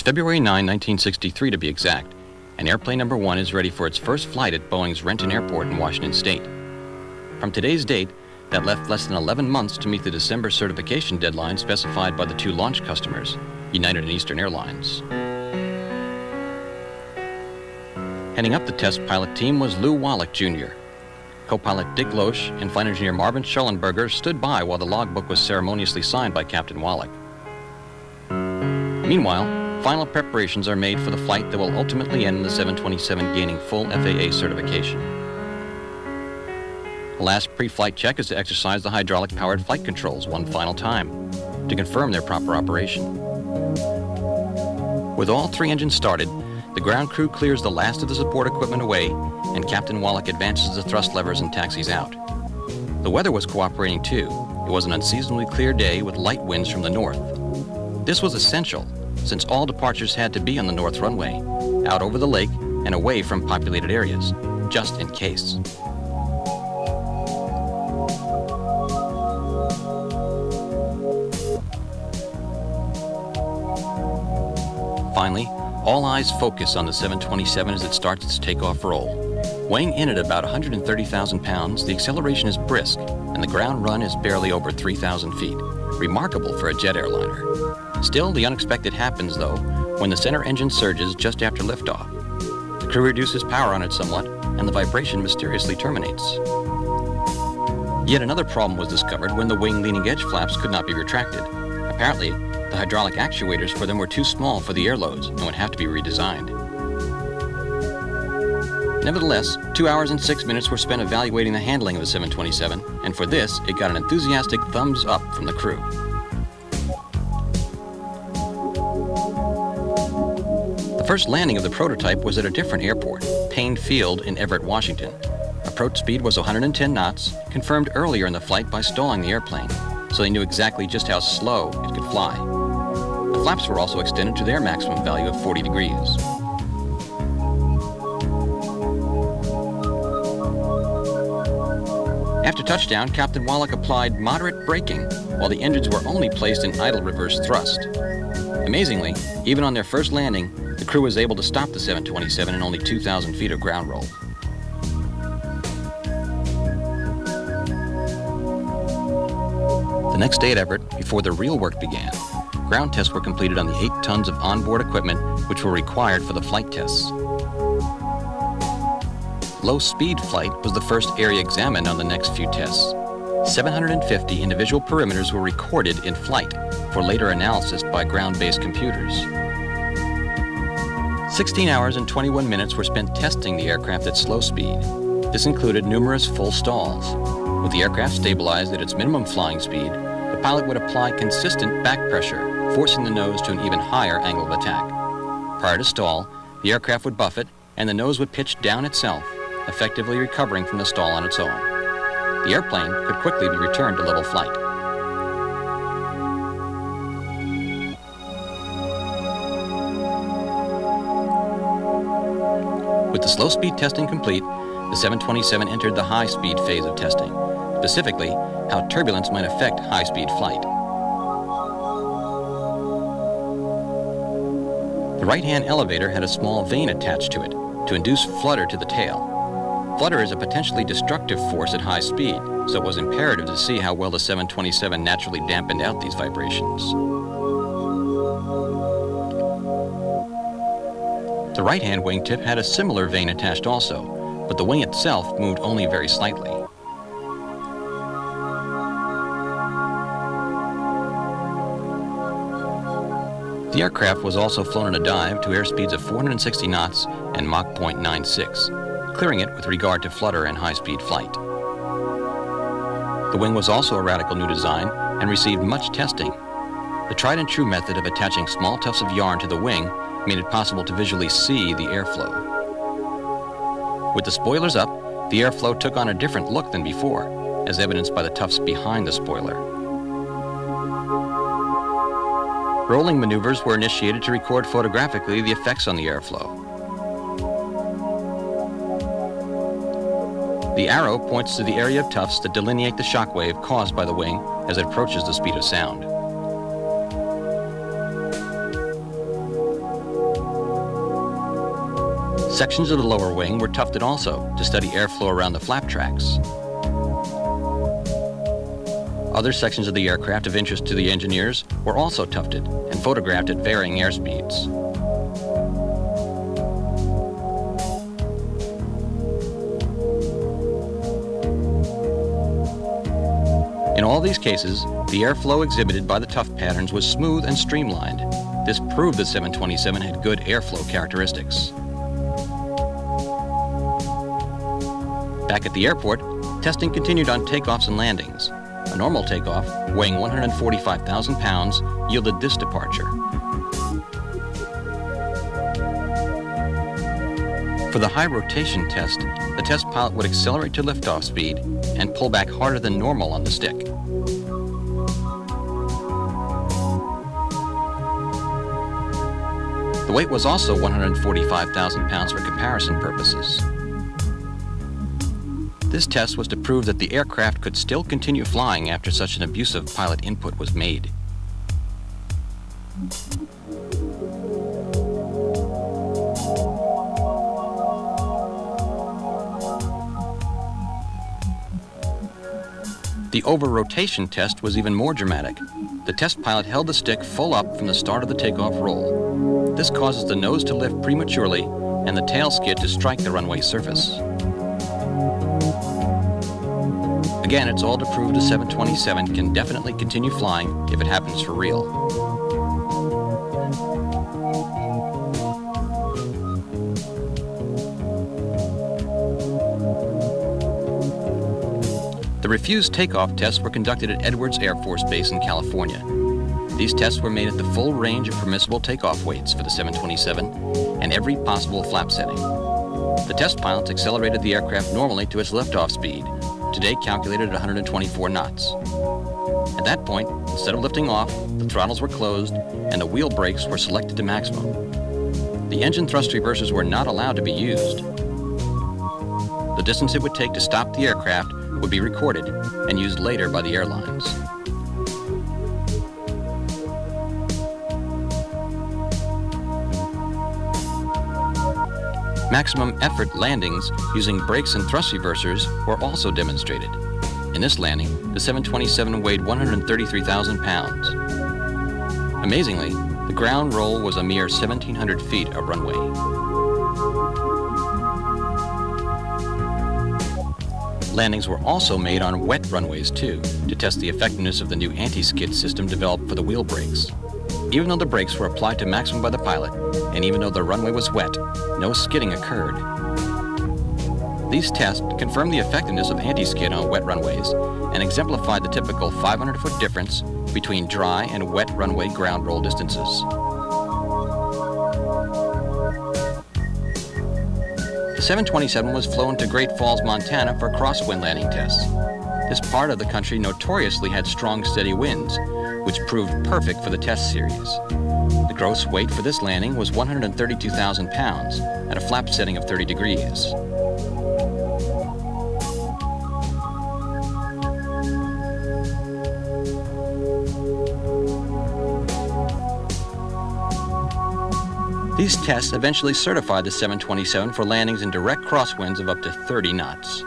February 9, 1963 to be exact, and airplane number 1 is ready for its first flight at Boeing's Renton Airport in Washington State. From today's date, that left less than 11 months to meet the December certification deadline specified by the two launch customers, United and Eastern Airlines. Heading up the test pilot team was Lew Wallach, Jr. Co-pilot Dick Loesch and flight engineer Marvin Schellenberger stood by while the logbook was ceremoniously signed by Captain Wallach. Meanwhile, final preparations are made for the flight that will ultimately end in the 727 gaining full FAA certification. The last pre-flight check is to exercise the hydraulic-powered flight controls one final time to confirm their proper operation. With all three engines started, the ground crew clears the last of the support equipment away, and Captain Wallach advances the thrust levers and taxis out. The weather was cooperating too. It was an unseasonably clear day with light winds from the north. This was essential, since all departures had to be on the north runway, out over the lake and away from populated areas, just in case. Finally, all eyes focus on the 727 as it starts its takeoff roll. Weighing in at about 130,000 pounds, the acceleration is brisk, and the ground run is barely over 3,000 feet, remarkable for a jet airliner. Still, the unexpected happens, though, when the center engine surges just after liftoff. The crew reduces power on it somewhat, and the vibration mysteriously terminates. Yet another problem was discovered when the wing leading edge flaps could not be retracted. Apparently, the hydraulic actuators for them were too small for the air loads and would have to be redesigned. Nevertheless, 2 hours and 6 minutes were spent evaluating the handling of the 727, and for this, it got an enthusiastic thumbs up from the crew. The first landing of the prototype was at a different airport, Payne Field in Everett, Washington. Approach speed was 110 knots, confirmed earlier in the flight by stalling the airplane, so they knew exactly just how slow it could fly. The flaps were also extended to their maximum value of 40 degrees. After touchdown, Captain Wallach applied moderate braking, while the engines were only placed in idle reverse thrust. Amazingly, even on their first landing, the crew was able to stop the 727 in only 2,000 feet of ground roll. The next day at Everett, before the real work began, ground tests were completed on the 8 tons of onboard equipment which were required for the flight tests. Low-speed flight was the first area examined on the next few tests. 750 individual perimeters were recorded in flight for later analysis by ground-based computers. 16 hours and 21 minutes were spent testing the aircraft at slow speed. This included numerous full stalls. With the aircraft stabilized at its minimum flying speed, the pilot would apply consistent back pressure, forcing the nose to an even higher angle of attack. Prior to stall, the aircraft would buffet and the nose would pitch down itself, effectively recovering from the stall on its own. The airplane could quickly be returned to level flight. With the slow-speed testing complete, the 727 entered the high-speed phase of testing, specifically how turbulence might affect high-speed flight. The right-hand elevator had a small vane attached to it to induce flutter to the tail. Flutter is a potentially destructive force at high speed, so it was imperative to see how well the 727 naturally dampened out these vibrations. The right-hand wingtip had a similar vane attached also, but the wing itself moved only very slightly. The aircraft was also flown in a dive to airspeeds of 460 knots and Mach 0.96, clearing it with regard to flutter and high-speed flight. The wing was also a radical new design and received much testing. The tried-and-true method of attaching small tufts of yarn to the wing made it possible to visually see the airflow. With the spoilers up, the airflow took on a different look than before, as evidenced by the tufts behind the spoiler. Rolling maneuvers were initiated to record photographically the effects on the airflow. The arrow points to the area of tufts that delineate the shock wave caused by the wing as it approaches the speed of sound. Sections of the lower wing were tufted also to study airflow around the flap tracks. Other sections of the aircraft of interest to the engineers were also tufted and photographed at varying airspeeds. In all these cases, the airflow exhibited by the tuft patterns was smooth and streamlined. This proved the 727 had good airflow characteristics. Back at the airport, testing continued on takeoffs and landings. A normal takeoff, weighing 145,000 pounds, yielded this departure. For the high rotation test, the test pilot would accelerate to liftoff speed and pull back harder than normal on the stick. The weight was also 145,000 pounds for comparison purposes. This test was to prove that the aircraft could still continue flying after such an abusive pilot input was made. The over-rotation test was even more dramatic. The test pilot held the stick full up from the start of the takeoff roll. This causes the nose to lift prematurely and the tail skid to strike the runway surface. Again, it's all to prove the 727 can definitely continue flying if it happens for real. The refused takeoff tests were conducted at Edwards Air Force Base in California. These tests were made at the full range of permissible takeoff weights for the 727 and every possible flap setting. The test pilots accelerated the aircraft normally to its liftoff speed, today calculated at 124 knots. At that point, instead of lifting off, the throttles were closed and the wheel brakes were selected to maximum. The engine thrust reversers were not allowed to be used. The distance it would take to stop the aircraft would be recorded and used later by the airlines. Maximum effort landings using brakes and thrust reversers were also demonstrated. In this landing, the 727 weighed 133,000 pounds. Amazingly, the ground roll was a mere 1,700 feet of runway. Landings were also made on wet runways too, to test the effectiveness of the new anti-skid system developed for the wheel brakes. Even though the brakes were applied to maximum by the pilot, and even though the runway was wet, no skidding occurred. These tests confirmed the effectiveness of anti-skid on wet runways and exemplified the typical 500-foot difference between dry and wet runway ground roll distances. The 727 was flown to Great Falls, Montana for crosswind landing tests. This part of the country notoriously had strong, steady winds, which proved perfect for the test series. The gross weight for this landing was 132,000 pounds at a flap setting of 30 degrees. These tests eventually certified the 727 for landings in direct crosswinds of up to 30 knots.